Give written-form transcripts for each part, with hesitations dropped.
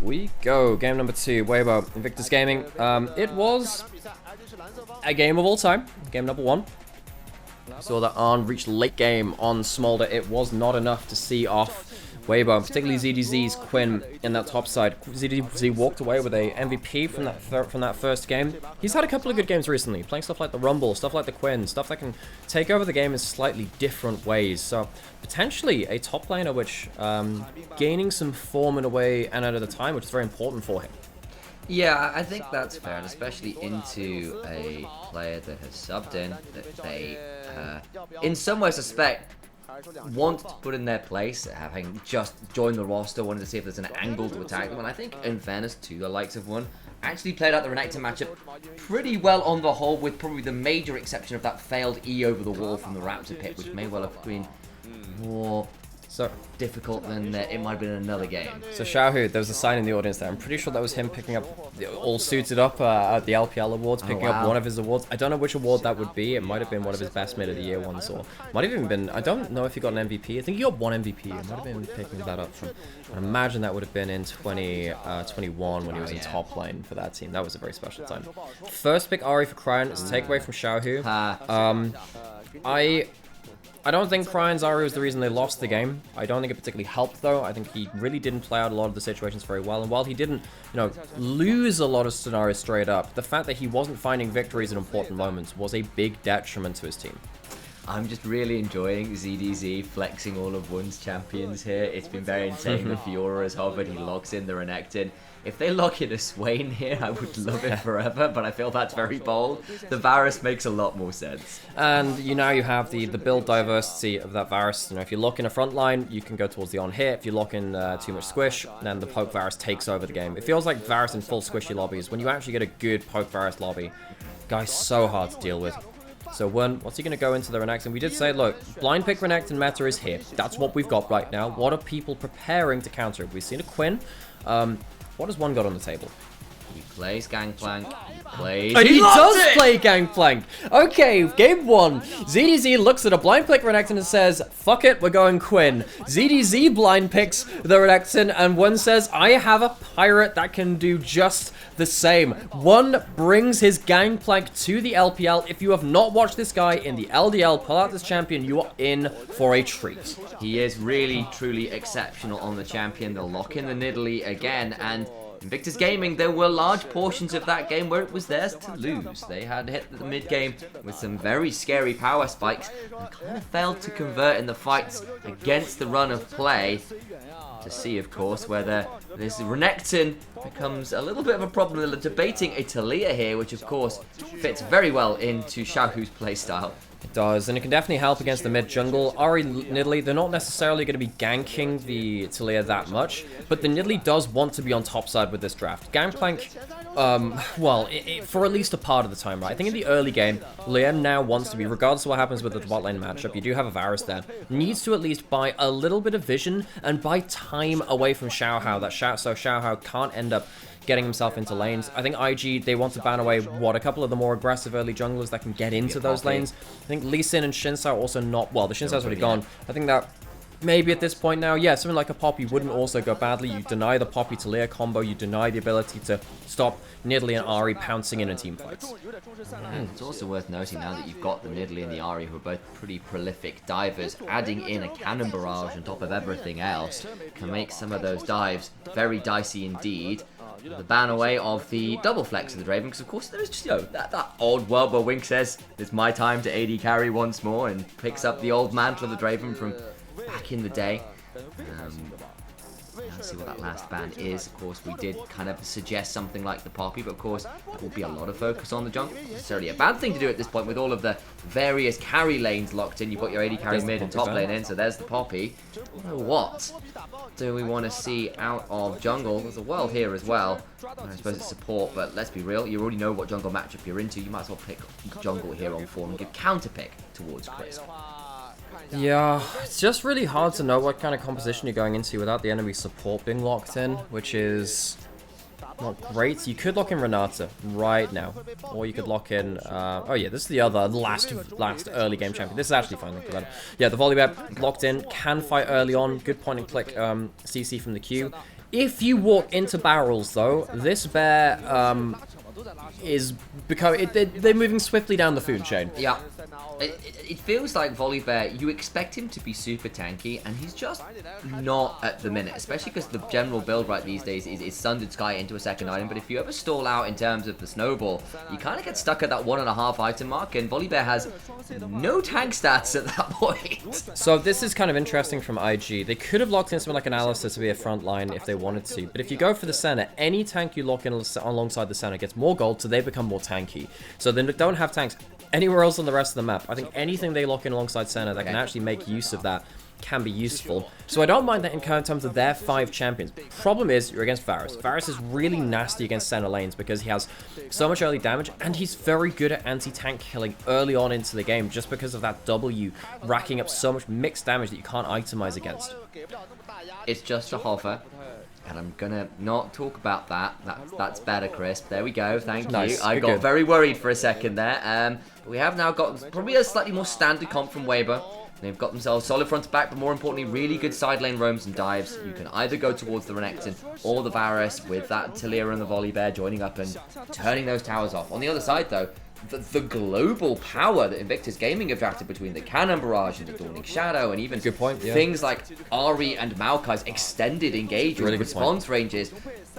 we go. Game number 2, Weibo, Invictus Gaming. It was a game of all time. Game number 1. Saw that Arn reached late game on Smolder. It was not enough to see off Weibo, particularly ZDZ's Quinn in that top side. ZDZ walked away with a MVP from that first game. He's had a couple of good games recently, playing stuff like the Rumble, stuff like the Quinn, stuff that can take over the game in slightly different ways. So potentially a top laner which gaining some form in a way and at a time, which is very important for him. Yeah, I think that's fair, and especially into a player that has subbed in, that they, in some way suspect, want to put in their place, having just joined the roster, wanted to see if there's an angle to attack them, and I think, in fairness to the likes of one, actually played out the Renekton matchup pretty well on the whole, with probably the major exception of that failed E over the wall from the Raptor pit, which may well have been more difficult than it might have been in another game. So Xiaohu, there was a sign in the audience there. I'm pretty sure that was him picking up, all suited up at the LPL awards, picking up one of his awards. I don't know which award that would be. It might have been one of his best mid of the year ones, or might have even been, I don't know if he got an MVP. I think he got one MVP. It might have been picking that up from, I imagine that would have been in 2021 when he was in top lane for that team. That was a very special time. First pick Ahri for Cryon. It's a takeaway from Xiaohu. I don't think Cryan's Ahri was the reason they lost the game. I don't think it particularly helped, though. I think he really didn't play out a lot of the situations very well. And while he didn't, lose a lot of scenarios straight up, the fact that he wasn't finding victories at important moments was a big detriment to his team. I'm just really enjoying ZDZ flexing all of one's champions here. It's been very insane. The Fiora has hovered, he locks in the Renekton. If they lock in a Swain here, I would love it forever, but I feel that's very bold. The Varus makes a lot more sense. And you have the build diversity of that Varus. If you lock in a front line, you can go towards the on hit. If you lock in too much squish, then the poke Varus takes over the game. It feels like Varus in full squishy lobbies. When you actually get a good poke Varus lobby, guy's so hard to deal with. So what's he going to go into the Renekton? We did say, look, blind pick Renekton meta is here. That's what we've got right now. What are people preparing to counter it? We've seen a Quinn. What has one got on the table? He plays Gangplank. He plays... He does play Gangplank! Okay, game 1. ZDZ looks at a blind pick Renekton and says, fuck it, we're going Quinn. ZDZ blind picks the Renekton and one says, I have a pirate that can do just the same. One brings his Gangplank to the LPL. If you have not watched this guy in the LDL pull out this champion, you are in for a treat. He is really, truly exceptional on the champion. They'll lock in the Nidalee again, and Invictus Gaming, there were large portions of that game where it was theirs to lose. They had hit the mid-game with some very scary power spikes and kind of failed to convert in the fights against the run of play. To see, of course, whether this Renekton becomes a little bit of a problem. They're debating a Taliyah here, which, of course, fits very well into Xiaohu's playstyle. It does, and it can definitely help against the mid-jungle. Ahri Nidalee, they're not necessarily going to be ganking the Taliyah that much, but the Nidalee does want to be on top side with this draft. Gangplank, for at least a part of the time, right? I think in the early game, Liam now wants to be, regardless of what happens with the bot lane matchup, you do have a Varus there, needs to at least buy a little bit of vision and buy time away from Xiaohao, so Xiaohao can't end up getting himself into lanes. I think IG, they want to ban away, a couple of the more aggressive early junglers that can get into those lanes. I think Lee Sin and Shinsa are also not, the Shinsa's already gone. I think that maybe at this point now, yeah, something like a Poppy wouldn't also go badly. You deny the Poppy Taliyah combo, you deny the ability to stop Nidalee and Ahri pouncing in team fights. It's also worth noting now that you've got the Nidalee and the Ahri, who are both pretty prolific divers, adding in a cannon barrage on top of everything else can make some of those dives very dicey indeed. The ban away of the double flex of the Draven, because of course there is just, that odd world where Wink says, it's my time to AD carry once more, and picks up the old mantle of the Draven from back in the day. Let's see what that last ban is. Of course, we did kind of suggest something like the Poppy, but of course, there will be a lot of focus on the jungle. Not necessarily a bad thing to do at this point with all of the various carry lanes locked in. You've got your AD carry mid and top lane in, so there's the Poppy. What do we want to see out of jungle? There's a world here as well. I suppose it's support, but let's be real. You already know what jungle matchup you're into. You might as well pick jungle here on form and give counter pick towards Chris. Yeah, it's just really hard to know what kind of composition you're going into without the enemy support being locked in, which is not great. You could lock in Renata right now, or you could lock in, oh yeah, this is the other last early game champion. This is actually fine. Yeah, the Volibear locked in, can fight early on, good point and click CC from the Q. If you walk into barrels, though, this bear is they're moving swiftly down the food chain. Yeah. It feels like Volibear, you expect him to be super tanky, and he's just not at the minute, especially because the general build right these days is Sundered Sky into a second item, but if you ever stall out in terms of the snowball, you kind of get stuck at that 1.5 item mark, and Volibear has no tank stats at that point. So this is kind of interesting from IG. They could have locked in something like an Alistair to be a front line if they wanted to, but if you go for the center, any tank you lock in alongside the center gets more gold, so they become more tanky. So they don't have tanks anywhere else on the rest of the map. I think anything they lock in alongside center that can actually make use of that can be useful. So I don't mind that in terms of their 5 champions. Problem is, you're against Varus. Varus is really nasty against center lanes because he has so much early damage, and he's very good at anti-tank killing early on into the game just because of that W racking up so much mixed damage that you can't itemize against. It's just a hover. And I'm gonna not talk about that. That's better, Crisp. There we go. Thank you. I got very worried for a second there. But we have now got probably a slightly more standard comp from Weber. They've got themselves solid front to back, but more importantly, really good side lane roams and dives. You can either go towards the Renekton or the Varus with that Taliyah and the Volibear joining up and turning those towers off. On the other side, though, the global power that Invictus Gaming have drafted between the Cannon Barrage and the Dawning Shadow, and even things like Ari and Maokai's extended engagement response ranges.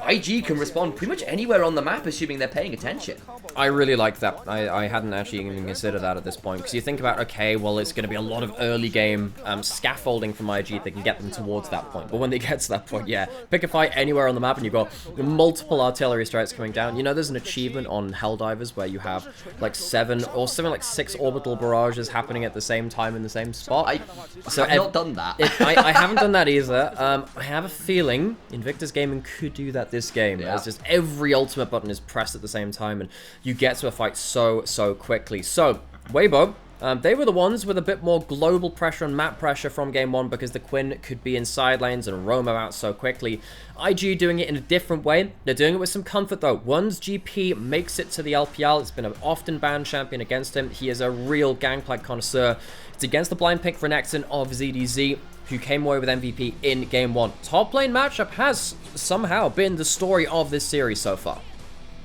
IG can respond pretty much anywhere on the map, assuming they're paying attention. I really like that. I hadn't actually even considered that at this point, because you think about, okay, well, it's going to be a lot of early game scaffolding from IG that can get them towards that point. But when they get to that point, yeah, pick a fight anywhere on the map and you've got multiple artillery strikes coming down. You know, there's an achievement on Helldivers where you have like 7 or something like 6 orbital barrages happening at the same time in the same spot. I've not done that. I haven't done that either. I have a feeling Invictus Gaming could do that this game. Yeah. It's just every ultimate button is pressed at the same time, and you get to a fight so quickly. So, Weibo, they were the ones with a bit more global pressure and map pressure from game 1 because the Quinn could be in side lanes and roam about so quickly. IG doing it in a different way. They're doing it with some comfort though. One's GP makes it to the LPL. It's been an often banned champion against him. He is a real gangplank connoisseur. It's against the blind pick Renekton of ZDZ, who came away with MVP in game 1. Top lane matchup has somehow been the story of this series so far.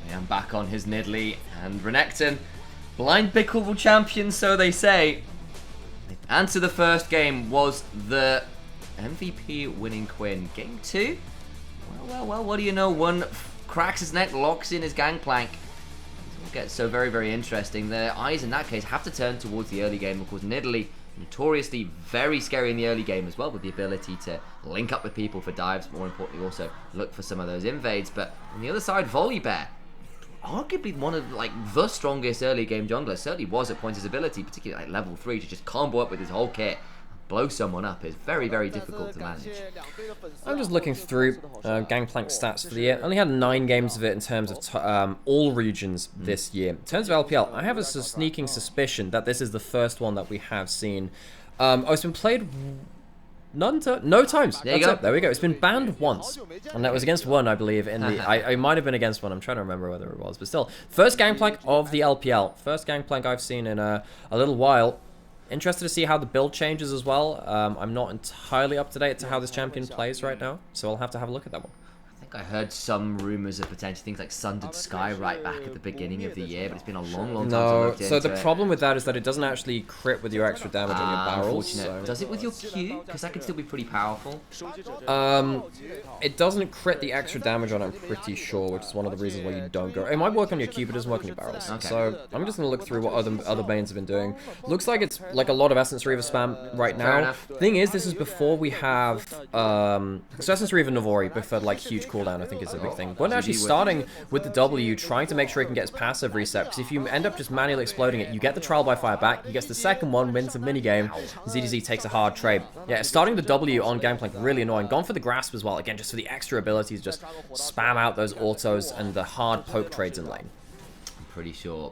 I am back on his Nidalee, and Renekton, blind pickable champion, so they say. The answer the first game was the MVP winning Quinn. Game 2? Well, what do you know? One cracks his neck, locks in his gangplank. It gets so very interesting. The eyes in that case have to turn towards the early game. Of course, Nidalee, notoriously very scary in the early game as well, with the ability to link up with people for dives, more importantly also look for some of those invades. But on the other side, Volibear, arguably one of the strongest early game junglers, certainly was at points his ability, particularly at level 3, to just combo up with his whole kit, blow someone up is very difficult to manage. I'm just looking through Gangplank stats for the year. Only had 9 games of it in terms of all regions this year. In terms of LPL, I have a sneaking suspicion that this is the first one that we have seen. It's been played no times. There you go. There we go. It's been banned once, and that was against one, I believe. In the I might have been against one. I'm trying to remember whether it was, but still, first Gangplank of the LPL. First Gangplank I've seen in a little while. Interested to see how the build changes as well. I'm not entirely up to date to how this champion plays right now, so I'll have to have a look at that one. I think I heard some rumors of potential things like Sundered Sky right back at the beginning of the year, but it's been a long time since I looked into it. So the problem with that is that it doesn't actually crit with your extra damage on your barrels. So. Does it with your Q? Because that can still be pretty powerful. It doesn't crit the extra damage on it, I'm pretty sure, which is one of the reasons why you don't go. It might work on your Q, but it doesn't work on your barrels. Okay. So I'm just going to look through what other mains have been doing. Looks like it's like a lot of Essence Reaver spam right now. Thing is, this is before we have so Essence Reaver Navori before like huge cooldown, I think is a big thing. But actually starting with the W, trying to make sure he can get his passive reset, because if you end up just manually exploding it, you get the trial by fire back, he gets the second one, wins the minigame, ZDZ takes a hard trade. Yeah, starting the W on Gangplank, really annoying. Gone for the grasp as well, again, just for the extra abilities, just spam out those autos and the hard poke trades in lane. I'm pretty sure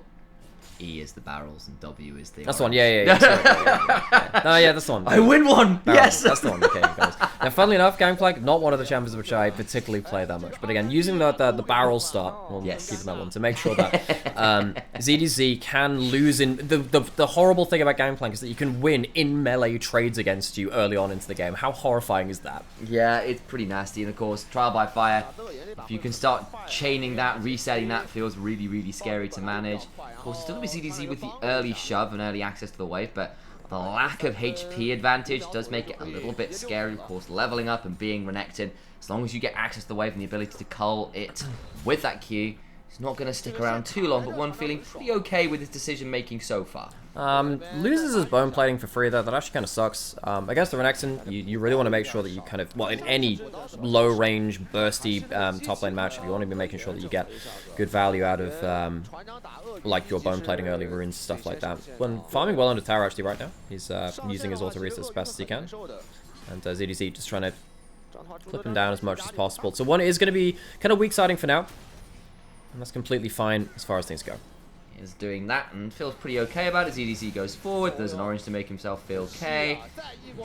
E is the barrels and W is the... That's the one, yeah. Oh, yeah, that's the one. I win one! Barrels, Yes! That's the one, okay. Now, funnily enough, Gangplank, not one of the champions which I particularly play that much. But again, using the barrel start, keeping that one, to make sure that ZDZ can lose in... The horrible thing about Gangplank is that you can win in melee trades against you early on into the game. How horrifying is that? Yeah, it's pretty nasty. And of course, trial by fire, if you can start chaining that, resetting that, feels really, really scary to manage. Of course, it's still going to be ZDZ with the early shove and early access to the wave, but the lack of HP advantage does make it a little bit scary. Of course, leveling up and being Renekton, as long as you get access to the wave and the ability to cull it with that Q, he's not going to stick around too long, but one feeling pretty okay with his decision making so far. Loses his bone plating for free though. That actually kind of sucks. Against the Renekton, you really want to make sure that you kind of, well, in any low range, bursty top lane matchup, you want to be making sure that you get good value out of like your bone plating early runes, stuff like that. When farming well under tower actually right now, he's using his auto reset as best as he can, and ZDZ just trying to clip him down as much as possible. So one is going to be kind of weak siding for now, and that's completely fine as far as things go. Is doing that and feels pretty okay about it. ZDC goes forward. There's an orange to make himself feel okay.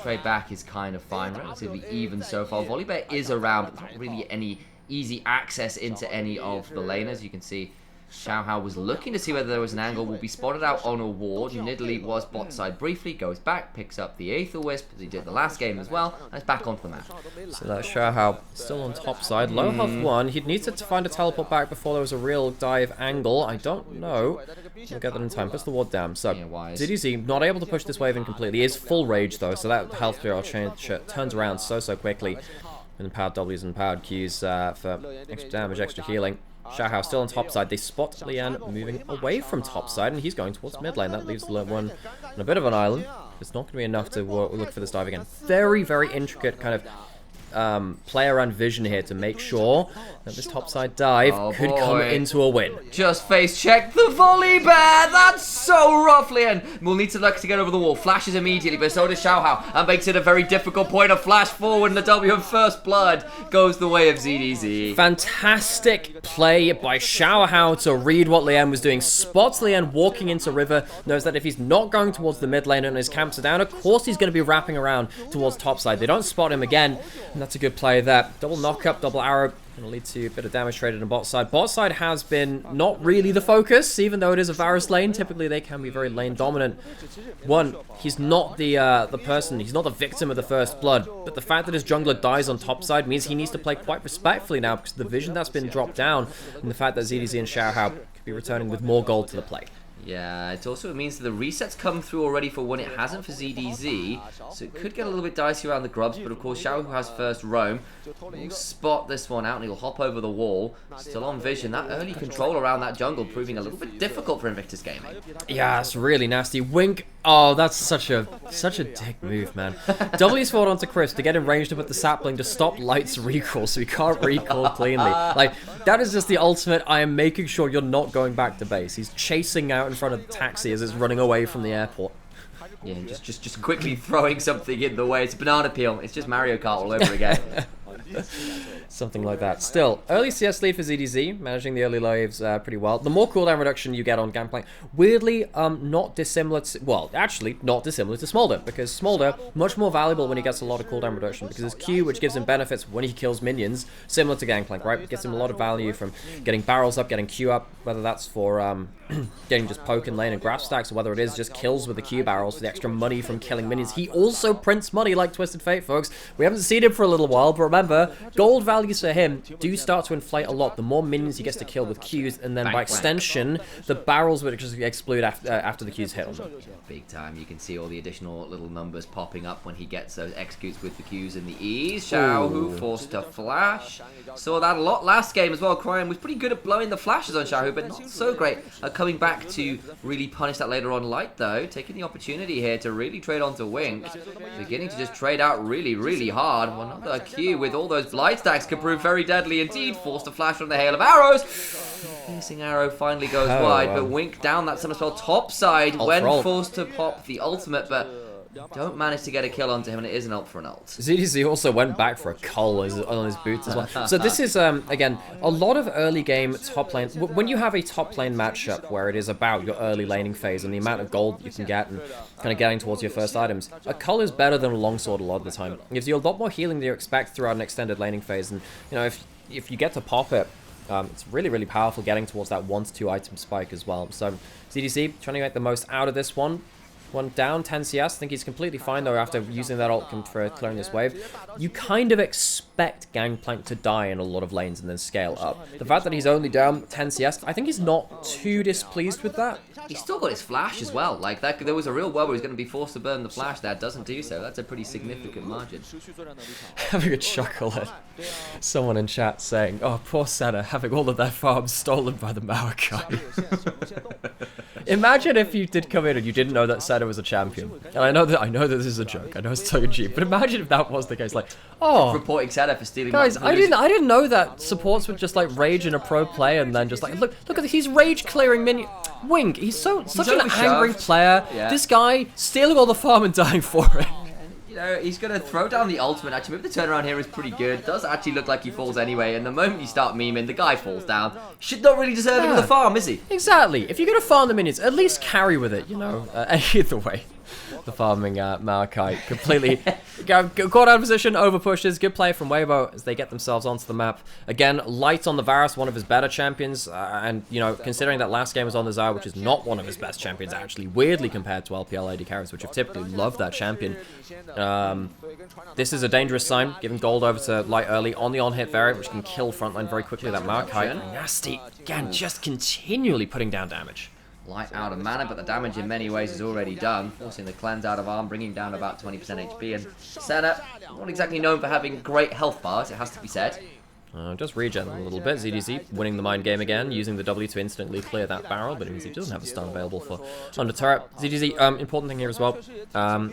Trade back is kind of fine. Relatively even so far. Volibear is around, but not really any easy access into any of the laners. You can see Xiaohao was looking to see whether there was an angle. Will be spotted out on a ward. Nidalee was bot side briefly. Goes back, picks up the Aether Wisp, as he did the last game as well. And it's back onto the map. So that Xiaohao still on top side. Low health 1. He'd need to find a teleport back before there was a real dive angle. I don't know. We'll get that in time. Puts the ward down. So ZDZ not able to push this wave in completely. He is full rage though, so that health barrel turns around so quickly. And powered Ws and powered Qs for extra damage, extra healing. Xiaohao still on top side. They spot Lian moving away from top side, and he's going towards mid lane. That leaves the one on a bit of an island. It's not going to be enough to look for this dive again. Very, very intricate kind of play around vision here to make sure that this topside dive could come into a win. Just face check the volley bear. That's so rough, Lian. We'll need to look to get over the wall. Flashes immediately, but so does Xiaohao, and makes it a very difficult point. A flash forward, and the W of first blood goes the way of ZDZ. Fantastic play by Xiaohao to read what Lian was doing. Spots Lian walking into river, knows that if he's not going towards the mid lane and his camps are down, of course he's going to be wrapping around towards topside. They don't spot him again, and that's a good play there. Double knock-up, double arrow, going to lead to a bit of damage traded on bot side. Bot side has been not really the focus, even though it is a Varus lane. Typically, they can be very lane dominant. One, he's not the person, he's not the victim of the first blood, but the fact that his jungler dies on top side means he needs to play quite respectfully now, because the vision that's been dropped down, and the fact that ZDZ and Xiaohao could be returning with more gold to the play. Yeah, it also means that the resets come through already for one. It hasn't for ZDZ, so it could get a little bit dicey around the grubs, but of course Xiao, who has first roam, will spot this one out and he'll hop over the wall. Still on vision. That early control around that jungle proving a little bit difficult for Invictus Gaming. Yeah, it's really nasty. Wink. Oh, that's such a dick move, man. W's forward onto Chris to get him ranged up with the sapling to stop Light's recall, so he can't recall cleanly. Like, that is just the ultimate. I am making sure you're not going back to base. He's chasing out in front of the taxi as it's running away from the airport. Yeah, just quickly throwing something in the way. It's a banana peel. It's just Mario Kart all over again. Something like that. Still, early CS lead for ZDZ, managing the early waves pretty well. The more cooldown reduction you get on Gangplank, weirdly, not dissimilar to, well, actually, not dissimilar to Smolder, because Smolder, much more valuable when he gets a lot of cooldown reduction, because his Q, which gives him benefits when he kills minions, similar to Gangplank, right? It gets him a lot of value from getting barrels up, getting Q up, whether that's for getting just poke in lane and grab stacks, or whether it is just kills with the Q barrels for the extra money from killing minions. He also prints money like Twisted Fate, folks. We haven't seen him for a little while, but remember, gold values for him do start to inflate a lot. The more minions he gets to kill with Qs, and then by extension, the barrels would just explode after the Qs hit on them. Big time. You can see all the additional little numbers popping up when he gets those executes with the Qs and the Es. Xiao, who forced to flash. Saw that a lot last game as well. Cryon was pretty good at blowing the flashes on Xiao, but not so great at coming back to really punish that later on. Light, though, taking the opportunity here to really trade onto Wink. Beginning to just trade out really, really hard. Another Q with all those light stacks could prove very deadly indeed. Forced to flash from the hail of arrows. Piercing arrow finally goes wide, but Wink down that summer spell top side when forced to pop the ultimate, but don't manage to get a kill onto him, and it is an ult for an ult. ZDZ also went back for a cull on his boots as well. So this is, again, a lot of early game top lane. When you have a top lane matchup where it is about your early laning phase and the amount of gold you can get and kind of getting towards your first items, a cull is better than a longsword a lot of the time. It gives you a lot more healing than you expect throughout an extended laning phase, and you know, if you get to pop it, it's really, really powerful getting towards that 1 to 2 item spike as well. So ZDC trying to make the most out of this one. One down, 10 CS. I think he's completely fine, though, after using that ult for clearing this wave. You kind of expect Gangplank to die in a lot of lanes and then scale up. The fact that he's only down 10 CS, I think he's not too displeased with that. He's still got his flash as well. Like, that, there was a real world where he's going to be forced to burn the flash. That doesn't do so. That's a pretty significant margin. Having a chuckle at someone in chat saying, "Oh, poor Senna, having all of their farms stolen by the Maokai." Imagine if you did come in and you didn't know that Senna was a champion. And I know that this is a joke. I know it's tongue in cheek, but imagine if that was the case. Like, oh, reporting Senna for stealing. Guys, I didn't know that supports would just like rage in a pro play and then just like look at this. He's rage clearing minion. Wing, he's such an angry player. Yeah. This guy stealing all the farm and dying for it. You know, he's going to throw down the ultimate. Actually, maybe the turnaround here is pretty good. Does actually look like he falls anyway. And the moment you start memeing, the guy falls down. Should not really deserve it with the farm, is he? Exactly. If you're going to farm the minions, at least carry with it, you know. Either way, the farming Maokai completely got out of position, over pushes. Good play from Weibo as they get themselves onto the map. Again, light on the Varus, one of his better champions. And, you know, considering that last game was on the Zaya, which is not one of his best champions, actually, weirdly compared to LPL AD carries, which have typically loved that champion. This is a dangerous sign, giving gold over to light early on the on-hit variant, which can kill frontline very quickly. That Maokai, nasty, again, just continually putting down damage. Light out of mana, but the damage in many ways is already done, forcing the cleanse out of arm, bringing down about 20% HP, and Senna, not exactly known for having great health bars, it has to be said. Just regen a little bit. ZDZ winning the mind game again, using the W to instantly clear that barrel, but it means he doesn't have a stun available for under turret. ZDZ, important thing here as well,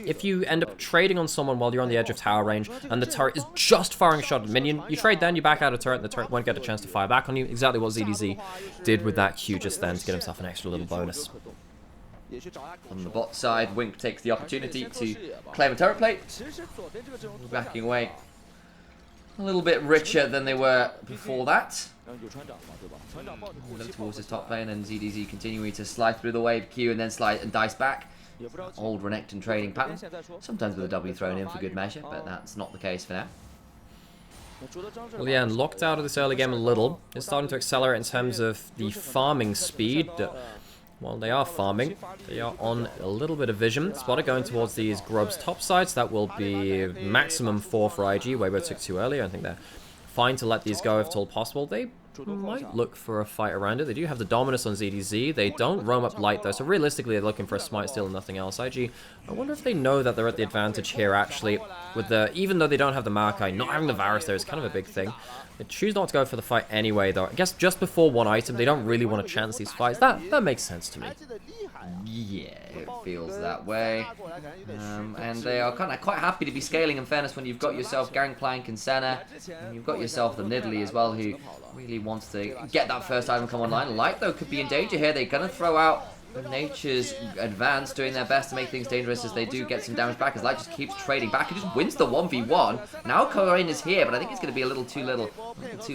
if you end up trading on someone while you're on the edge of tower range, and the turret is just firing a shot at minion, you trade then, you back out of turret, and the turret won't get a chance to fire back on you. Exactly what ZDZ did with that Q just then to get himself an extra little bonus. On the bot side, Wink takes the opportunity to claim a turret plate, backing away. A little bit richer than they were before that. Look towards his top lane, and ZDZ continuing to slide through the wave Q and then slide and dice back. Old Renekton trading pattern. Sometimes with a W thrown in for good measure, but that's not the case for now. Well, yeah, and locked out of this early game a little. It's starting to accelerate in terms of the farming speed. While they are farming, they are on a little bit of vision. Spotter going towards these grubs top sides. That will be maximum 4 for IG. Weibo took 2 earlier. I think they're fine to let these go if at all possible. They might look for a fight around it. They do have the Dominus on ZDZ. They don't roam up light though, so realistically they're looking for a smite steal and nothing else. IG, I wonder if they know that they're at the advantage here actually. With the, even though they don't have the Maokai, not having the Varus there is kind of a big thing. They choose not to go for the fight anyway though. I guess just before one item, they don't really want to chance these fights. That makes sense to me. Yeah, it feels that way. And they are kind of quite happy to be scaling, in fairness, when you've got yourself Gangplank and Senna, and you've got yourself the Nidalee as well, who really wants to get that first item come online. Light, though, could be in danger here. They're going to throw out Nature's Advance, doing their best to make things dangerous as they do get some damage back, as Light just keeps trading back and just wins the 1v1. Now Corain is here, but I think it's going to be a little too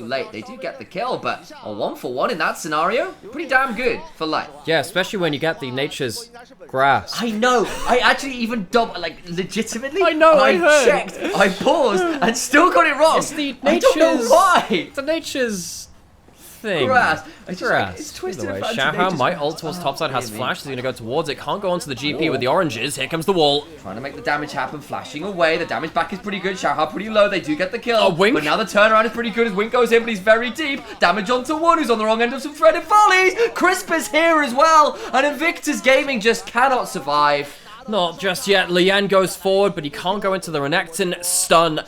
late. They do get the kill, but a 1-for-1 in that scenario, pretty damn good for Light. Yeah, especially when you get the Nature's Grasp. I know. I actually even legitimately. I know. I heard. Checked. I paused and still got it wrong. It's the Nature's. I don't know why. It's the Nature's thing. Grass. It's twisted. Shahar might ult towards topside, has flash, so he's gonna go towards it. Can't go onto the GP with the oranges. Here comes the wall. Trying to make the damage happen, flashing away. The damage back is pretty good. Shahar pretty low. They do get the kill. Wink. But now the turnaround is pretty good as Wink goes in, but he's very deep. Damage onto one who's on the wrong end of some threaded follies. Crisp is here as well, and Invictus Gaming just cannot survive. Not just yet. Lian goes forward, but he can't go into the Renekton stun.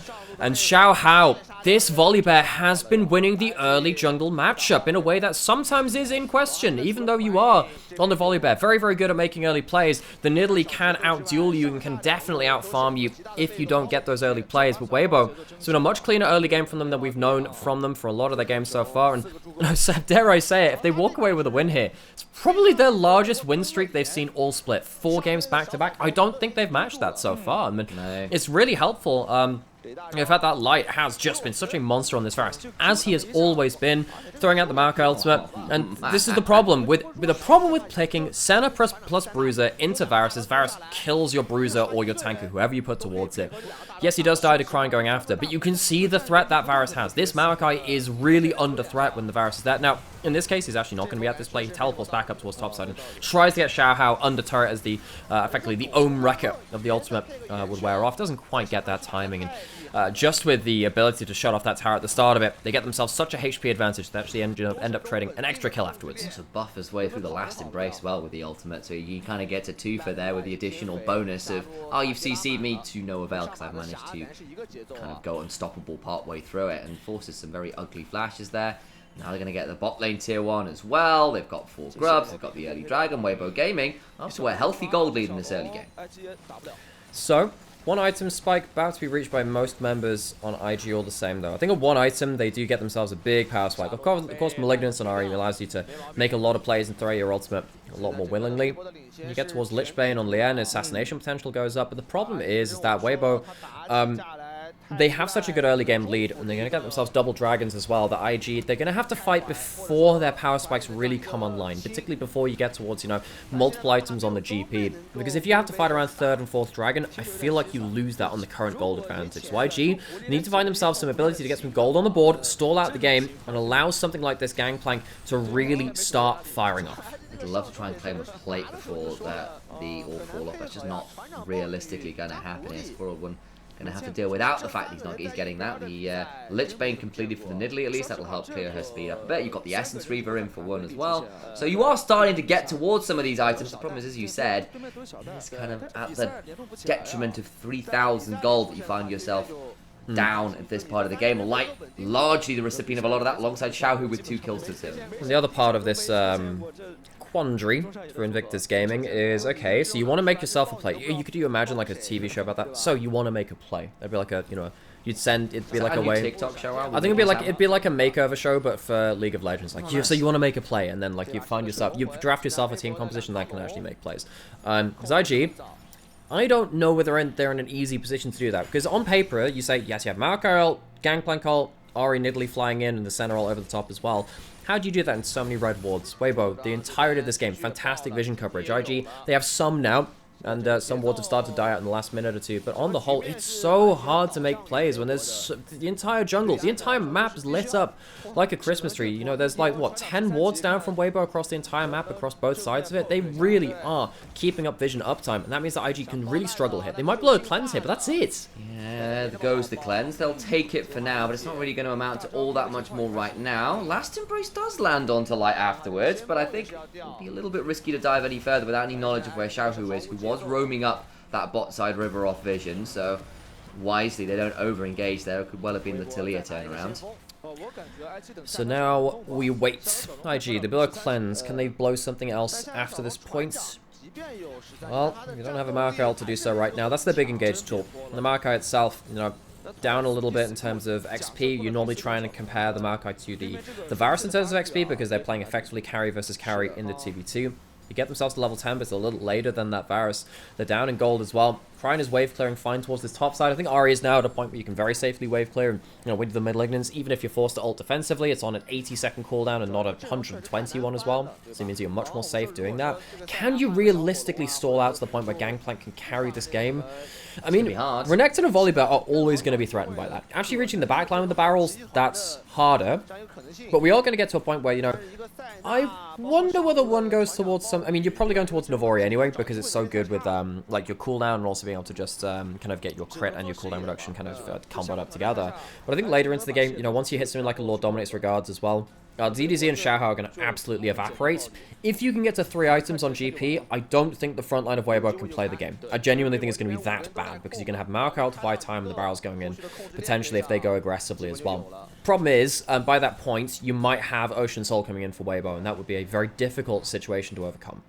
And Xiao Hao, this Volibear has been winning the early jungle matchup in a way that sometimes is in question, even though you are on the Volibear. Very, very good at making early plays. The Nidalee can out-duel you and can definitely out-farm you if you don't get those early plays. But Weibo, it's been a much cleaner early game from them than we've known from them for a lot of their games so far. And dare I say it, if they walk away with a win here, it's probably their largest win streak they've seen all split. 4 games back-to-back. I don't think they've matched that so far. I mean, it's really helpful. In fact, that Light has just been such a monster on this Varus, as he has always been, throwing out the Maokai ultimate. And this is the problem with picking Senna plus Bruiser into Varus, is Varus kills your Bruiser or your tanker, whoever you put towards it. Yes, he does die to Cryin going after, but you can see the threat that Varus has. This Maokai is really under threat when the Varus is there. Now, in this case, he's actually not going to be at this play. He teleports back up towards topside and tries to get Xiao Hao under turret as the, effectively, the Ohm Wrecker of the ultimate would wear off. Doesn't quite get that timing, and just with the ability to shut off that tower at the start of it, they get themselves such a HP advantage that they actually end up trading an extra kill afterwards. Also buff his way through the last embrace well with the ultimate, so you kind of get a twofer there with the additional bonus of, oh, you've CC'd me to no avail because I've managed to kind of go unstoppable part way through it, and forces some very ugly flashes there. Now they're going to get the bot lane tier 1 as well. They've got 4 grubs, they've got the early dragon, Weibo Gaming. Also a healthy gold lead in this early game. So, 1 item spike about to be reached by most members on IG all the same though. I think at 1 item they do get themselves a big power spike. Of course Malignance on RE allows you to make a lot of plays and throw your ultimate a lot more willingly. When you get towards Lichbane on Lien, assassination potential goes up, but the problem is that Weibo, they have such a good early game lead, and they're going to get themselves double dragons as well. The IG, they're going to have to fight before their power spikes really come online, particularly before you get towards, you know, multiple items on the GP. Because if you have to fight around 3rd and 4th dragon, I feel like you lose that on the current gold advantage. So IG need to find themselves some ability to get some gold on the board, stall out the game, and allow something like this Gangplank to really start firing off. I'd love to try and claim a plate before the all fall off. That's just not realistically going to happen. It's Squirrel one going to have to deal without the fact he's getting that. The Lichbane completed for the Nidalee, at least that'll help clear her speed up a bit. You've got the Essence Reaver in for 1 as well. So you are starting to get towards some of these items. The problem is, as you said, it's kind of at the detriment of 3,000 gold that you find yourself down at this part of the game. Light, largely the recipient of a lot of that, alongside Xiaohu with 2 kills to 2. The other part of this quandary for Invictus Gaming is, okay, so you want to make yourself a play. Could you imagine like a TV show about that? So you want to make a play. It'd be like a, you know, you'd send, it'd be like a way. TikTok show out? I think it'd be like a makeover show, but for League of Legends. Like, so you want to make a play, and then like you find yourself, you draft yourself a team composition that can actually make plays. Because IG, I don't know whether they're in an easy position to do that, because on paper you say yes, you have Maokai ult, Gangplank ult, Ahri Nidalee flying in, and the center ult over the top as well. How do you do that in so many red wards? Weibo, the entirety of this game, fantastic vision coverage. IG, they have some now, and some wards have started to die out in the last minute or 2, but on the whole, it's so hard to make plays when there's the entire jungle, the entire map is lit up like a Christmas tree. You know, there's like, what, 10 wards down from Weibo across the entire map, across both sides of it. They really are keeping up vision uptime, and that means that IG can really struggle here. They might blow a cleanse here, but that's it. Yeah, there goes the cleanse. They'll take it for now, but it's not really going to amount to all that much more right now. Last Embrace does land onto Light afterwards, but I think it would be a little bit risky to dive any further without any knowledge of where Xiaohu is, who was roaming up that bot side river off vision, so wisely they don't over-engage there. It could well have been the Talia turnaround. So now we wait. IG, they blow a cleanse. Can they blow something else after this point? Well, you don't have a Maokai ult to do so right now. That's the big engage tool. And the Maokai itself, you know, down a little bit in terms of XP. You normally try and compare the Maokai to the Varus in terms of XP because they're playing effectively carry versus carry in the 2v2. They get themselves to level 10, but it's a little later than that Varus. They're down in gold as well. Cryin is wave clearing fine towards this top side. I think Ahri is now at a point where you can very safely wave clear and, you know, with the Malignance, even if you're forced to ult defensively, it's on an 80-second cooldown and not a 121 as well. So it means you're much more safe doing that. Can you realistically stall out to the point where Gangplank can carry this game? I mean, Renekton and Volibear are always going to be threatened by that. Actually reaching the backline with the barrels, that's harder. But we are going to get to a point where, you know, I wonder whether one goes towards some... I mean, you're probably going towards Navori anyway, because it's so good with, like, your cooldown and also being able to just kind of get your crit and your cooldown reduction kind of comboed up together. But I think later into the game, you know, once you hit something like a Lord Dominates Regards as well, ZDZ and Xiaohao are going to absolutely evaporate. If you can get to 3 items on GP, I don't think the front line of Weibo can play the game. I genuinely think it's going to be that bad, because you're going to have Maokai to buy time and the barrels going in, potentially if they go aggressively as well. Problem is, by that point, you might have Ocean Soul coming in for Weibo, and that would be a very difficult situation to overcome.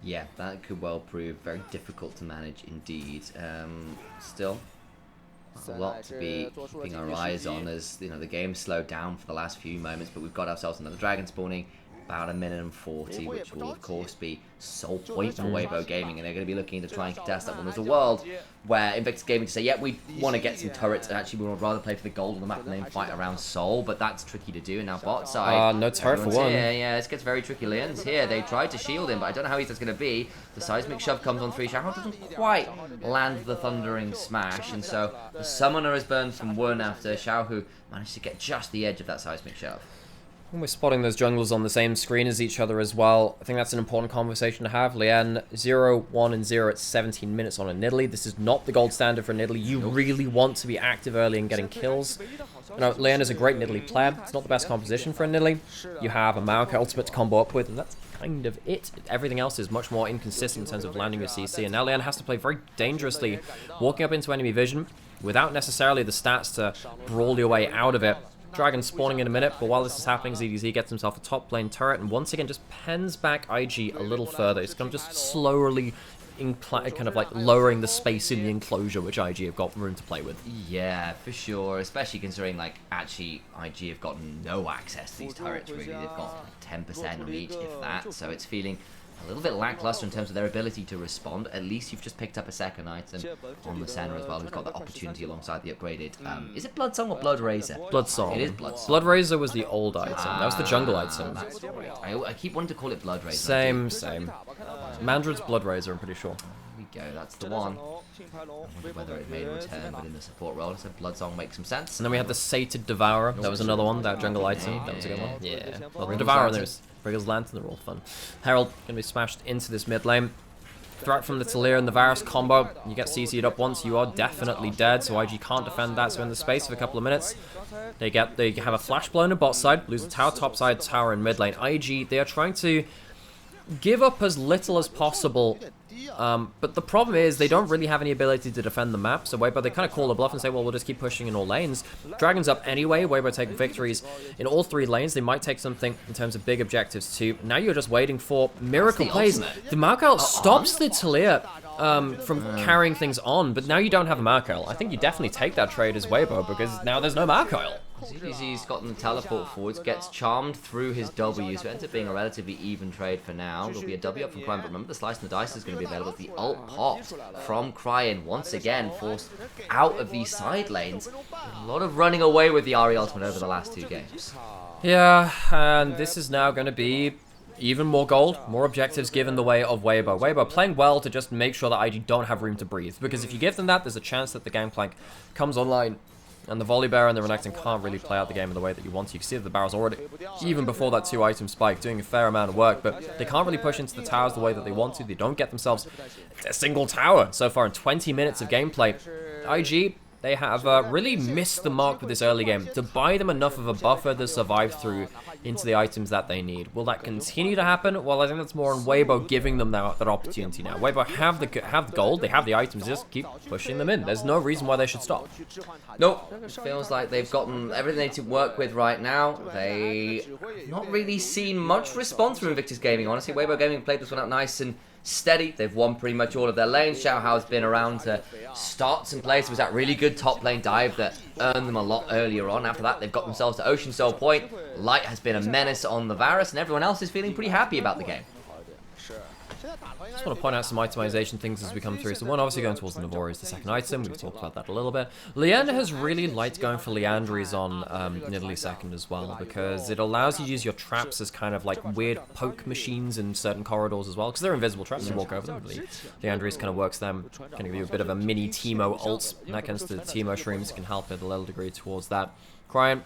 Yeah, that could well prove very difficult to manage indeed. Still, a lot to be keeping our eyes on, as you know, the game slowed down for the last few moments, but we've got ourselves another dragon spawning about 1:40, which will of course be sole point for Weibo Gaming, and they're going to be looking to try and contest that one. There's a world where Invictus Gaming say, yeah, we want to get some turrets, and actually we would rather play for the gold on the map and then fight around Soul, but that's tricky to do. And now bot side, no turret for one. Yeah, this gets very tricky. Leon's here. They tried to shield him, but I don't know how easy that's going to be. The seismic shove comes on 3. Sharon doesn't quite land the thundering smash, and so the summoner is burned from 1 after Xiaohu managed to get just the edge of that seismic shove. And we're spotting those jungles on the same screen as each other as well. I think that's an important conversation to have. Lien 0, 1, and 0 at 17 minutes on a Nidalee. This is not the gold standard for Nidalee. You really want to be active early and getting kills. You know, Lien is a great Nidalee player. It's not the best composition for a Nidalee. You have a Maokai ultimate to combo up with, and that's kind of it. Everything else is much more inconsistent in terms of landing your CC, and now Lien has to play very dangerously, walking up into enemy vision without necessarily the stats to brawl your way out of it. Dragon spawning in a minute, but while this is happening, ZDZ gets himself a top lane turret, and once again just pens back IG a little further. It's kind of just slowly kind of like lowering the space in the enclosure, which IG have got room to play with. Yeah, for sure, especially considering like actually IG have gotten no access to these turrets really. They've got 10% on each, if that, so it's feeling a little bit lackluster in terms of their ability to respond. At least you've just picked up a second item on the center as well, who's got the opportunity alongside the upgraded. Is it Blood Song or Blood Razor? Blood Song. It is Blood Song. Blood Razor was the old item. That was the jungle item. That's right. I keep wanting to call it Blood Razor. Same. Mandred's Blood Razor, I'm pretty sure. There we go, that's the one. I wonder whether it made a return within the support role, so Blood Song makes some sense. And then we had the Sated Devourer. That was another one, that jungle item. That was a good one. Yeah. Well, the Devourer, there's Briggel's Lantern, they're all fun. Herald going to be smashed into this mid lane. Threat from the Talir and the Varus combo. You get CC'd up once, you are definitely dead, so IG can't defend that. So in the space of a couple of minutes, they have a flash blown in bot side, lose a tower top side, tower in mid lane. IG, they are trying to give up as little as possible, but the problem is they don't really have any ability to defend the map, so Weibo, they kind of call the bluff and say, well, we'll just keep pushing in all lanes. Dragon's up anyway, Weibo take victories in all 3 lanes. They might take something in terms of big objectives too. Now you're just waiting for miracle plays. The Maokai stops the Talir from carrying things on, but now you don't have a Maokai. I think you definitely take that trade as Weibo, because now there's no Maokai. ZDZ's gotten the teleport forwards, gets charmed through his W, so it ends up being a relatively even trade for now. There'll be a W up from Cryan, but remember the slice and the dice is going to be available. The ult popped from Cryan, once again forced out of these side lanes. A lot of running away with the Ari ultimate over the last 2 games. Yeah, and this is now going to be even more gold, more objectives given the way of Weibo. Weibo playing well to just make sure that IG don't have room to breathe, because if you give them that, there's a chance that the Gangplank comes online and the Volibear and the Renekton can't really play out the game in the way that you want to. You can see that the barrel's already, even before that 2-item spike, doing a fair amount of work, but they can't really push into the towers the way that they want to. They don't get themselves a single tower so far in 20 minutes of gameplay. IG, they have really missed the mark with this early game to buy them enough of a buffer to survive through into the items that they need. Will that continue to happen? Well, I think that's more on Weibo giving them that opportunity now. Weibo have the gold, they have the items, just keep pushing them in. There's no reason why they should stop. Nope, it feels like they've gotten everything they need to work with right now. They not really seen much response from Invictus Gaming, honestly. Weibo Gaming played this one out nice and steady. They've won pretty much all of their lanes. Xiaohao's been around to start some plays. It was that really good top lane dive that earned them a lot earlier on. After that, they've got themselves to Ocean Soul Point. Light has been a menace on the Varus, and everyone else is feeling pretty happy about the game. I just want to point out some itemization things as we come through. So one, obviously going towards the Navori is the second item. We've talked about that a little bit. Lien has really liked going for Liandry's on Nidalee second as well, because it allows you to use your traps as kind of like weird poke machines in certain corridors as well, because they're invisible traps. You walk over them. Liandry's kind of works them, kind of give you a bit of a mini Teemo ult. And that comes to the Teemo shrooms, can help at a little degree towards that. Cryan,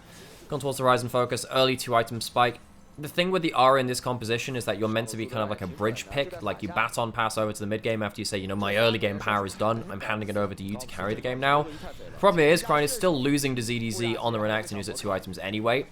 going towards Horizon Focus, early 2-item spike. The thing with the Aura in this composition is that you're meant to be kind of like a bridge pick, like you baton pass over to the mid game after you say, you know, my early game power is done, I'm handing it over to you to carry the game now. Problem is, Cryan is still losing to ZDZ on the Renekton, who's at 2 items anyway.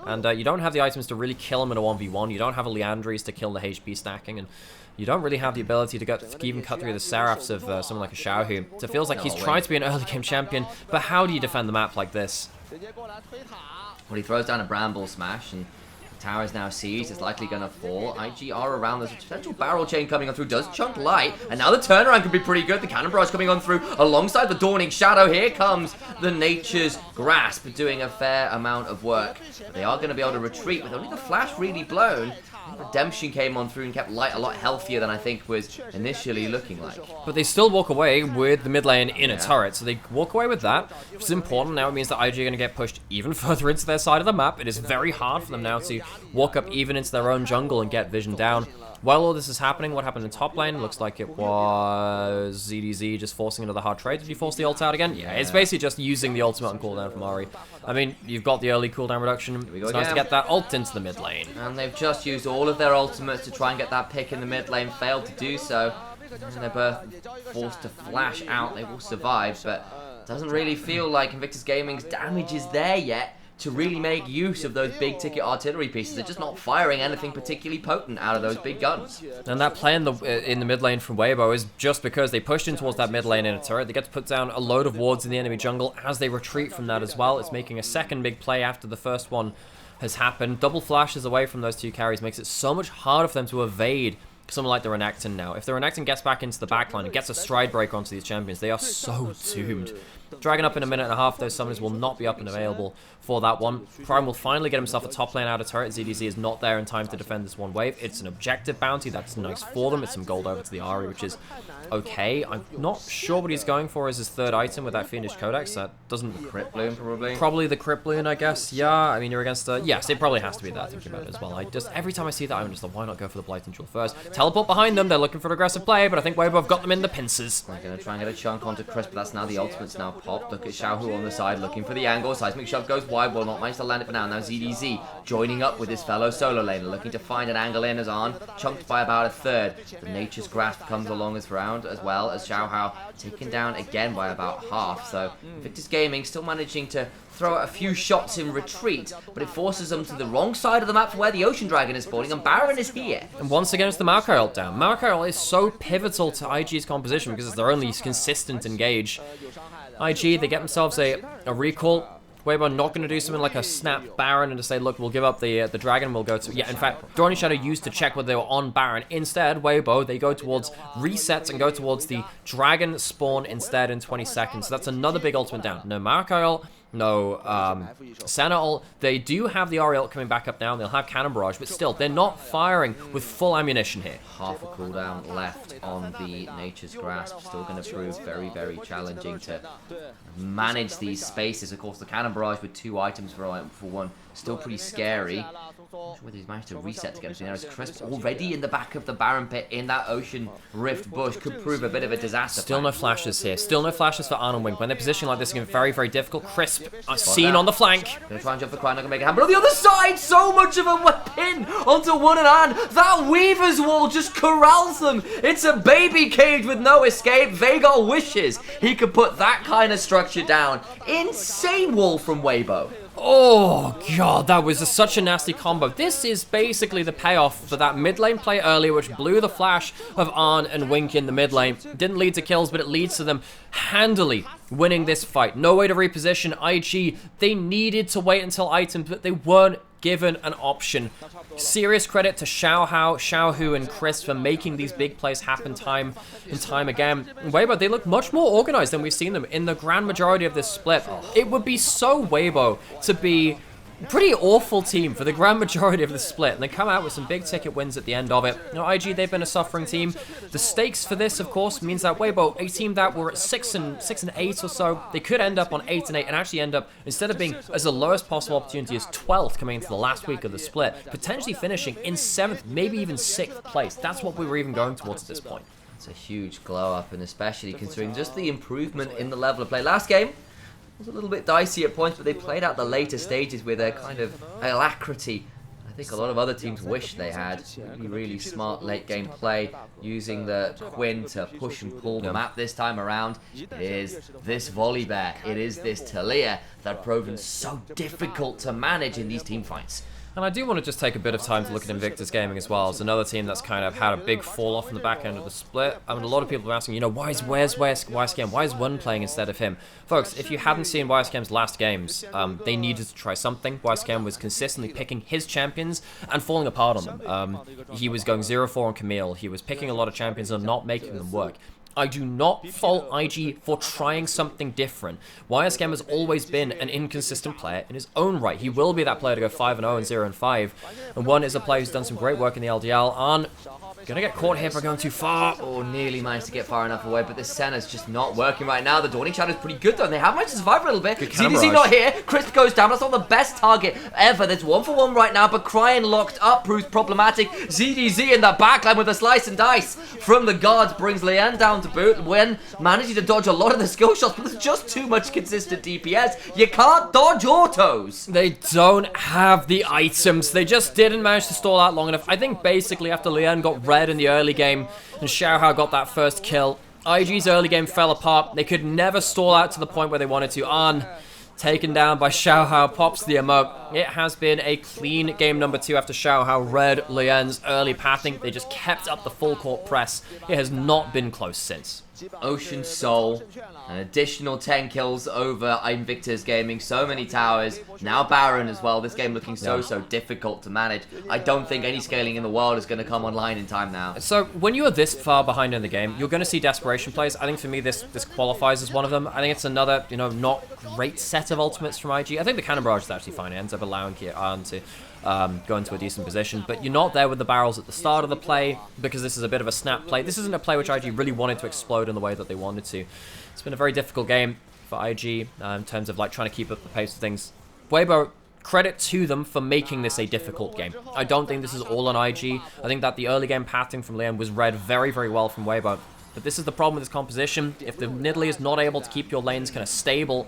And you don't have the items to really kill him in a 1v1. You don't have a Leandries to kill the HP stacking, and you don't really have the ability to even cut through the Seraphs of someone like a Xiaohu. So it feels like he's trying to be an early game champion, but how do you defend the map like this? Well, he throws down a Bramble Smash, and the tower is now seized. It's likely going to fall. IG are around. There's a potential barrel chain coming on through. Does chunk light, and now the turnaround could be pretty good. The Cannon Barrage coming on through alongside the Dawning Shadow. Here comes the Nature's Grasp, doing a fair amount of work. They are going to be able to retreat with only the flash really blown. Redemption came on through and kept light a lot healthier than I think was initially looking like. But they still walk away with the mid lane in a turret, so they walk away with that, which is important. Now it means that IG are going to get pushed even further into their side of the map. It is very hard for them now to walk up even into their own jungle and get vision down. While all this is happening, what happened in top lane? Looks like it was ZDZ just forcing another hard trade. Did you force the ult out again? Yeah, it's basically just using the ultimate on cooldown from Ahri. I mean, you've got the early cooldown reduction. It's nice to get that ult into the mid lane. And they've just used all of their ultimates to try and get that pick in the mid lane. Failed to do so. And they're both forced to flash out. They will survive, but doesn't really feel like Invictus Gaming's damage is there yet to really make use of those big ticket artillery pieces. They're just not firing anything particularly potent out of those big guns. And that play in the mid lane from Weibo is just because they pushed in towards that mid lane in a turret. They get to put down a load of wards in the enemy jungle as they retreat from that as well. It's making a second big play after the first one has happened. Double flashes away from those two carries makes it so much harder for them to evade someone like the Renekton now. If the Renekton gets back into the backline and gets a stride breaker onto these champions, they are so doomed. Dragon up in a minute and a half. Those summoners will not be up and available for that one. Prime will finally get himself a top lane out of turret. ZDZ is not there in time to defend this one wave. It's an objective bounty. That's nice for them. It's some gold over to the Ahri, which is okay. I'm not sure what he's going for as his third item with that Fiendish Codex. That doesn't... Crypt Bloom, probably? Probably the Crypt Bloom, I guess. Yeah, I mean, you're against a... Yes, it probably has to be that, thinking about it as well. I just... Every time I see that, I'm just like, why not go for the Blight and Jewel first? Teleport behind them. They're looking for aggressive play, but I think Weibo have got them in the pincers. They're going to try and get a chunk onto Chris, but that's now the ultimate's now popped. Look at Xiaohu on the side, looking for the angle. Seismic Shove goes wide, will not manage to land it for now. Now ZDZ joining up with his fellow solo laner, looking to find an angle in as Arn, chunked by about a third. The Nature's Grasp comes along as round, as well as Xiaohao taken down again by about half. So Invictus Gaming still managing to throw out a few shots in retreat, but it forces them to the wrong side of the map for where the Ocean Dragon is spawning, and Baron is here. And once again, it's the Maokai ult down. Maokai ult is so pivotal to IG's composition because it's their only consistent engage. IG, they get themselves a recall. Weibo not going to do something like a snap Baron and to say, look, we'll give up the Dragon, we'll go to... Yeah, in fact, Dawning Shadow used to check whether they were on Baron. Instead, Weibo, they go towards resets and go towards the Dragon spawn instead in 20 seconds. So that's another big ultimate down. No Maokai ult, no Senna ult. They do have the Ahri ult coming back up now, and they'll have Cannon Barrage, but still, they're not firing with full ammunition here. Half a cooldown left on the Nature's Grasp. Still going to prove very, very challenging to manage these spaces. Of course, the Cannon Barrage with 2 items for one, still pretty scary. Not sure whether he's managed to reset to get him. There's Crisp already in the back of the Baron pit in that Ocean Rift bush. Could prove a bit of a disaster. Still no flashes here. Still no flashes for Arn and Wink. When they're positioned like this, it's going to be very, very difficult. Crisp seen on the flank. Gonna try and jump for Crown, not gonna make it happen. But on the other side, so much of a weapon onto one and Arn. That Weaver's Wall just corrals them. It's a baby cage with no escape. Vhagar wishes he could put that kind of structure down. Insane wall from Weibo. Oh, God, that was such a nasty combo. This is basically the payoff for that mid lane play earlier, which blew the flash of Arn and Wink in the mid lane. Didn't lead to kills, but it leads to them handily winning this fight. No way to reposition IG. They needed to wait until items, but they weren't given an option. Serious credit to Xiaohu, and Chris for making these big plays happen time and time again. Weibo, they look much more organized than we've seen them in the grand majority of this split. It would be so Weibo to be pretty awful team for the grand majority of the split, and they come out with some big ticket wins at the end of it. You know, IG, they've been a suffering team. The stakes for this, of course, means that Weibo, a team that were at 6 and 8 or so, they could end up on 8 and 8 and actually end up, instead of being as the lowest possible opportunity as 12th coming into the last week of the split, potentially finishing in 7th, maybe even 6th place. That's what we were even going towards at this point. It's a huge glow up, and especially considering just the improvement in the level of play. Last game was a little bit dicey at points, but they played out the later stages with a kind of alacrity. I think a lot of other teams wish they had really smart late game play, using the Quinn to push and pull the map this time around. It is this Volibear, it is this Taliyah that have proven so difficult to manage in these team fights. And I do want to just take a bit of time to look at Invictus Gaming as well. It's another team that's kind of had a big fall off in the back end of the split. I mean, a lot of people are asking, you know, where's YSKM? Why is One playing instead of him? Folks, if you hadn't seen YSKM's last games, they needed to try something. YSKM was consistently picking his champions and falling apart on them. He was going 0-4 on Camille. He was picking a lot of champions and not making them work. I do not fault IG for trying something different. YSKM has always been an inconsistent player in his own right. He will be that player to go 5-0 and 0-5. And One is a player who's done some great work in the LDL and gonna get caught here for going too far. Oh, nearly managed to get far enough away, but this Senna's just not working right now. The Dawning Shadow's pretty good though, and they have managed to survive a little bit. ZDZ not here. Crisp goes down. That's not the best target ever. There's 1-for-1 right now, but Cryin locked up proves problematic. ZDZ in the backline with a slice and dice from the guards brings Lian down to boot. When managing to dodge a lot of the skill shots, but there's just too much consistent DPS. You can't dodge autos. They don't have the items. They just didn't manage to stall out long enough. I think basically after Lian got red in the early game and Xiaohao got that first kill, IG's early game fell apart. They could never stall out to the point where they wanted to. An taken down by Xiaohao, pops the emote. It has been a clean game number 2 after Xiaohao read Lian's early pathing. They just kept up the full court press. It has not been close since. Ocean Soul, an additional 10 kills over Invictus Gaming, so many towers, now Baron as well. This game looking so difficult to manage. I don't think any scaling in the world is going to come online in time now. So when you are this far behind in the game, you're going to see desperation plays. I think for me this qualifies as one of them. I think it's another, you know, not great set of ultimates from IG. I think the Cannon Barrage is actually fine. It ends up allowing Kian to go into a decent position, but you're not there with the barrels at the start of the play because this is a bit of a snap play. This isn't a play which IG really wanted to explode in the way that they wanted to. It's been a very difficult game for IG in terms of like trying to keep up the pace of things. Weibo, credit to them for making this a difficult game. I don't think this is all on IG. I think that the early game pathing from Liam was read very, very well from Weibo. But this is the problem with this composition. If the Nidalee is not able to keep your lanes kind of stable,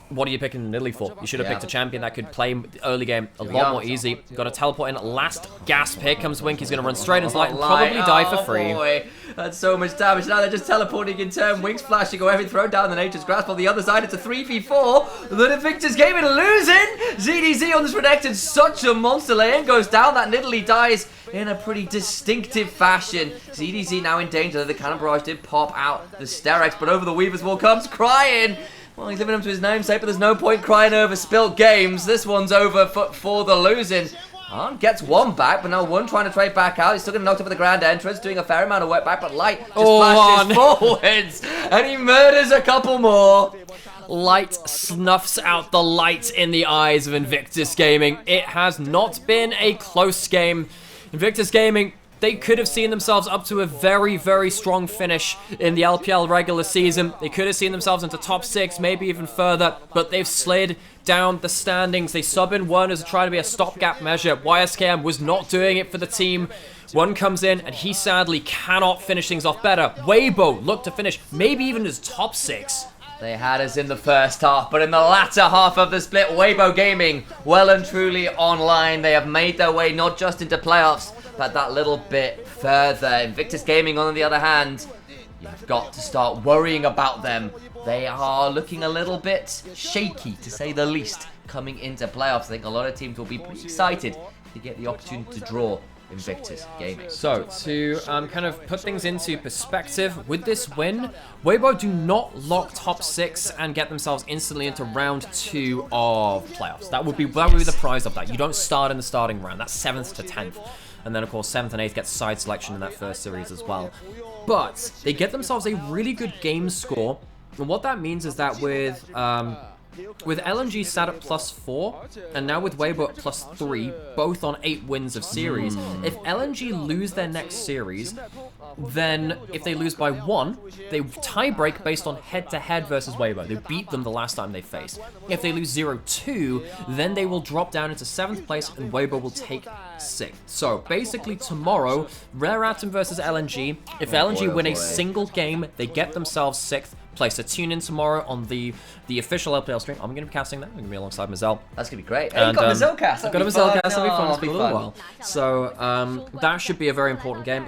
what are you picking Nidalee for? You should have picked a champion that could play early game a lot more easy. Got to teleport in. Last gasp. Here comes Wink. He's going to run straight into light and probably die for free. Boy. That's so much damage. Now they're just teleporting in turn. Wink's flashing away. Throw down the Nature's Grasp. On the other side, it's a 3v4. The Invictus Gaming losing. ZDZ on this Renekton. Such a monster. Lian goes down. That Nidalee dies in a pretty distinctive fashion. ZDZ now in danger. The Cannon Barrage did pop out the Sterex, but over the Weaver's Wall comes Cryin. Well, he's living up to his namesake, but there's no point crying over spilt games. This one's over for the losing. Gets one back, but now One trying to trade back out. He's still getting knocked up at the grand entrance, doing a fair amount of work back, but Light just flashes forwards, and he murders a couple more. Light snuffs out the light in the eyes of Invictus Gaming. It has not been a close game. Invictus Gaming, they could have seen themselves up to a very, very strong finish in the LPL regular season. They could have seen themselves into top 6, maybe even further, but they've slid down the standings. They sub in One as trying to be a stopgap measure. YSKM was not doing it for the team. One comes in, and he sadly cannot finish things off better. Weibo looked to finish maybe even as top 6. They had us in the first half, but in the latter half of the split, Weibo Gaming well and truly online. They have made their way not just into playoffs, but that little bit further. Invictus Gaming, on the other hand, you've got to start worrying about them. They are looking a little bit shaky, to say the least, coming into playoffs. I think a lot of teams will be pretty excited to get the opportunity to draw Invictus Gaming. So, to kind of put things into perspective, with this win, Weibo do not lock top 6 and get themselves instantly into round 2 of playoffs. That would be the prize of that. You don't start in the starting round. That's 7th to 10th. And then, of course, 7th and 8th get side selection in that first series as well. But they get themselves a really good game score. And what that means is that with LNG sat at +4, and now with Weibo at +3, both on 8 wins of series, if LNG lose their next series, then if they lose by 1, they tie break based on head-to-head versus Weibo. They beat them the last time they faced. If they lose 0-2, then they will drop down into 7th place, and Weibo will take 6th. So basically tomorrow, Rare Atom versus LNG. If LNG win a single game, they get themselves 6th. place. So tune in tomorrow on the official LPL stream. I'm going to be casting that. I'm going to be alongside Mazel. That's going to be great. Hey, you got Mazel cast. I've got a Mazel cast. That'll be fun. It's been a little while. So that should be a very important game. Of course,